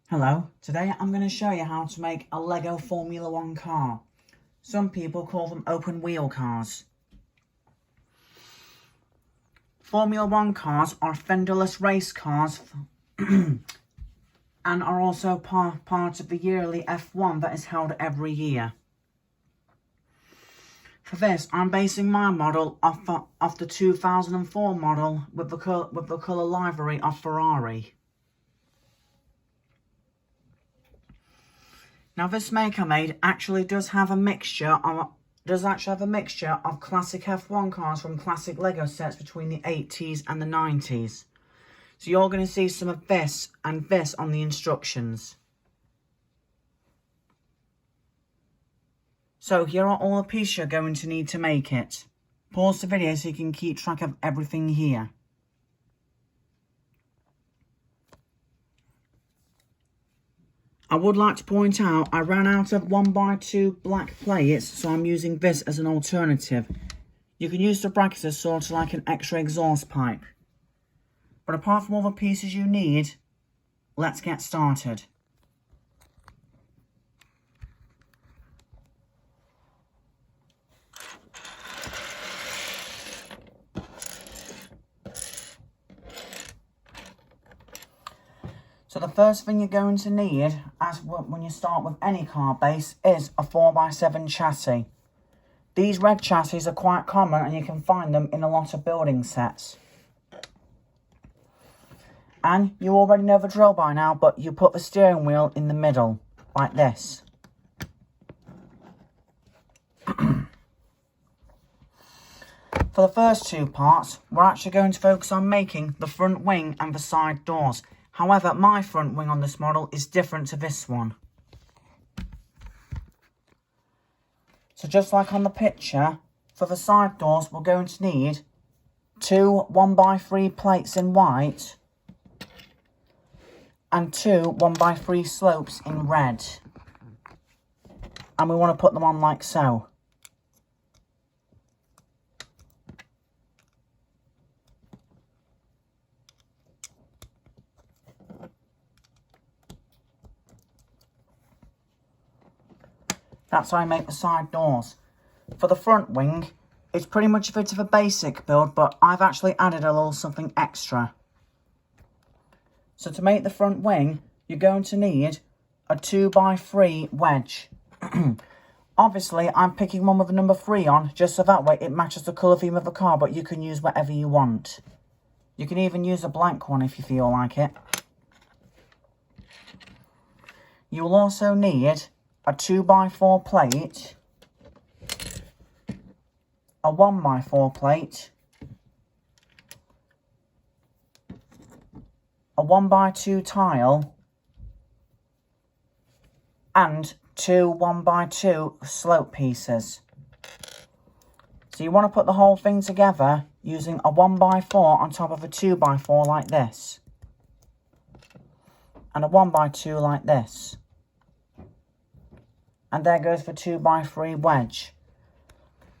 Hello, today I'm going to show you how to make a Lego Formula 1 car. Some people call them open wheel cars. Formula 1 cars are fenderless race cars and are also part of the yearly F1 that is held every year. For this, I'm basing my model off the 2004 model with the colour livery of Ferrari. Now this Maker-Made actually does have a mixture of classic F1 cars from classic Lego sets between the 80s and the 90s. So you're going to see some of this and this on the instructions. So here are all the pieces you're going to need to make it. Pause the video so you can keep track of everything here. I would like to point out I ran out of 1x2 black plates, so I'm using this as an alternative. You can use the brackets as sort of like an extra exhaust pipe. But apart from all the pieces you need, let's get started. So the first thing you're going to need, when you start with any car base, is a 4x7 chassis. These red chassis are quite common and you can find them in a lot of building sets. And you already know the drill by now, but you put the steering wheel in the middle, like this. For the first two parts, we're actually going to focus on making the front wing and the side doors. However, my front wing on this model is different to this one. So just like on the picture, for the side doors, we're going to need two 1x3 plates in white and two 1x3 slopes in red. And we want to put them on like so. That's how I make the side doors. For the front wing, it's pretty much a bit of a basic build, but I've actually added a little something extra. So to make the front wing, you're going to need a 2x3 wedge. Obviously, I'm picking one with a number 3 on, just so that way it matches the colour theme of the car, but you can use whatever you want. You can even use a blank one if you feel like it. You will also need a 2x4 plate, a 1x4 plate, a 1x2 tile, and two 1x2 slope pieces. So you want to put the whole thing together using a 1x4 on top of a 2x4 like this, and a 1x2 like this. And there goes the 2x3 wedge.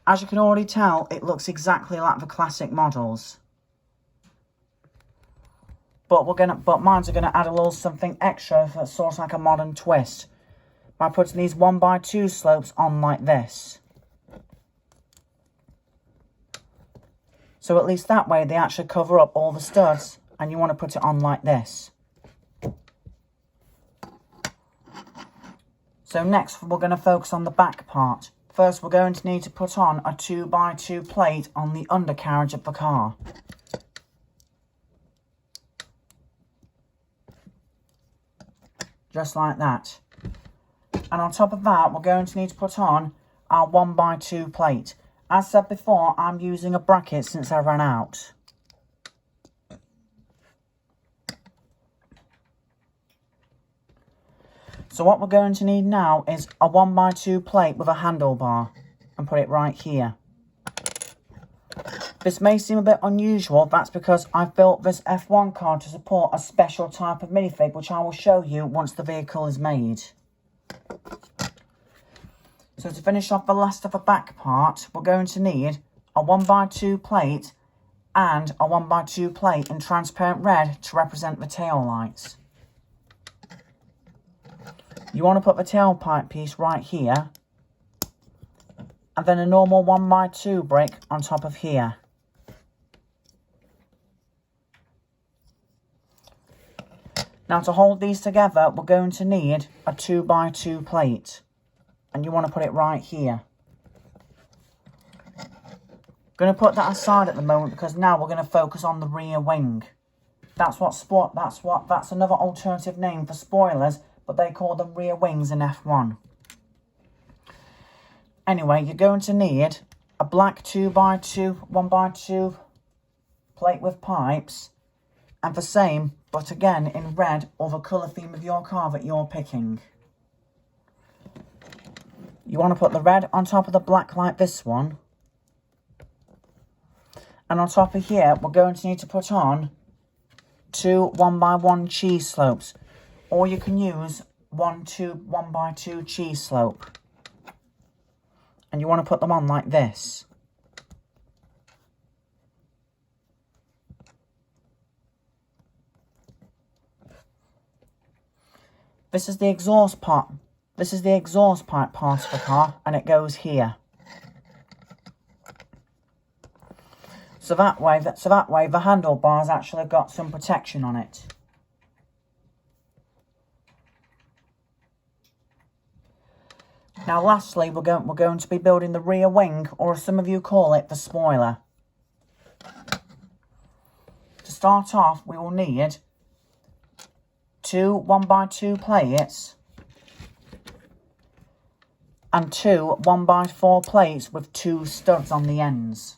As you can already tell, it looks exactly like the classic models. But mine's are gonna add a little something extra that's sort of like a modern twist by putting these 1x2 slopes on like this. So at least that way they actually cover up all the studs, and you want to put it on like this. So next we're going to focus on the back part. First we're going to need to put on a 2x2 plate on the undercarriage of the car. Just like that. And on top of that we're going to need to put on our 1x2 plate. As said before, I'm using a bracket since I ran out. So what we're going to need now is a 1x2 plate with a handlebar, and put it right here. This may seem a bit unusual, that's because I've built this F1 car to support a special type of minifig, which I will show you once the vehicle is made. So to finish off the last of the back part, we're going to need a 1x2 plate and a 1 by 2 plate in transparent red to represent the tail lights. You want to put the tailpipe piece right here. And then a normal 1x2 brick on top of here. Now to hold these together, we're going to need a 2x2 plate. And you want to put it right here. Going to put that aside at the moment because now we're going to focus on the rear wing. That's another alternative name for spoilers, but they call them rear wings in F1. Anyway, you're going to need a black 2x2, 1x2 plate with pipes, and the same, but again in red or the colour theme of your car that you're picking. You want to put the red on top of the black like this one. And on top of here, we're going to need to put on 2 1x1 cheese slopes. Or you can use 1x2 cheese slope. And you want to put them on like this. This is the exhaust part. This is the exhaust pipe part of the car, and it goes here. So that way the handlebars actually got some protection on it. Now lastly, we're going to be building the rear wing, or as some of you call it, the spoiler. To start off, we will need 2 1x2 plates and 2 1x4 plates with 2 studs on the ends.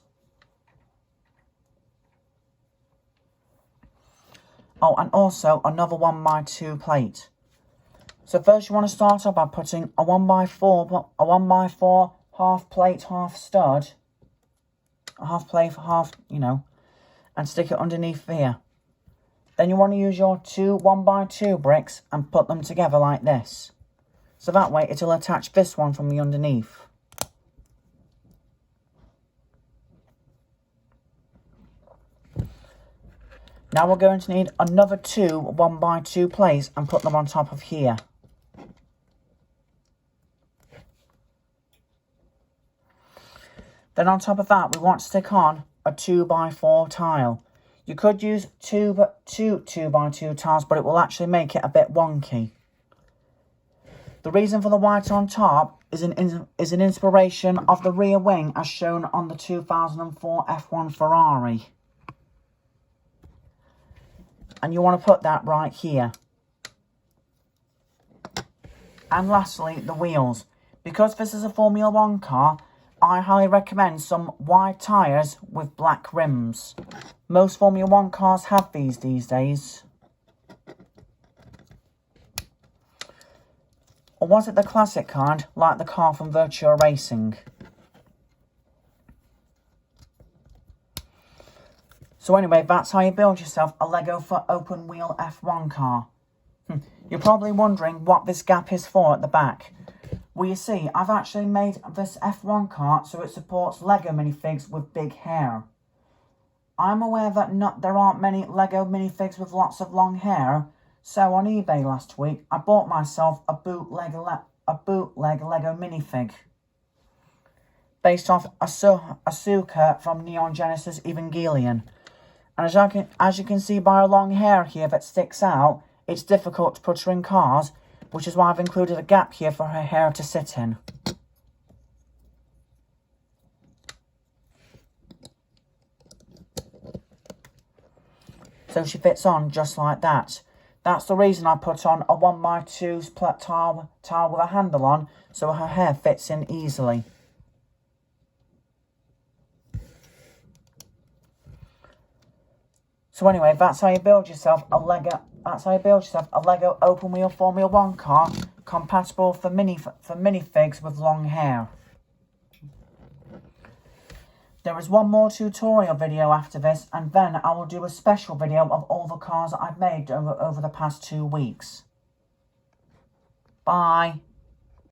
Oh, and also another 1x2 plate. So first you want to start off by putting a 1x4 half plate, half stud, a half plate, half, and stick it underneath here. Then you want to use your 2 1x2 bricks and put them together like this. So that way it'll attach this one from the underneath. Now we're going to need another 2 1x2 plates and put them on top of here. Then on top of that, we want to stick on a 2x4 tile. You could use two 2x2 tiles, but it will actually make it a bit wonky. The reason for the white on top is an inspiration of the rear wing as shown on the 2004 F1 Ferrari. And you want to put that right here. And lastly, the wheels. Because this is a Formula 1 car, I highly recommend some wide tyres with black rims. Most Formula 1 cars have these days. Or was it the classic kind, like the car from Virtua Racing? So anyway, that's how you build yourself a Lego for open wheel F1 car. You're probably wondering what this gap is for at the back. Well, you see, I've actually made this F1 car so it supports Lego minifigs with big hair. I'm aware that there aren't many Lego minifigs with lots of long hair, so on eBay last week I bought myself a bootleg Lego minifig based off Asuka from Neon Genesis Evangelion. And as you can see by her long hair here that sticks out, it's difficult to put her in cars, which is why I've included a gap here for her hair to sit in. So she fits on just like that. That's the reason I put on a 1x2 tile with a handle on, so her hair fits in easily. So anyway, that's how you build yourself a Lego. That's how you build yourself a Lego open wheel Formula 1 car compatible for minifigs with long hair. There is one more tutorial video after this, and then I will do a special video of all the cars that I've made over the past 2 weeks. Bye.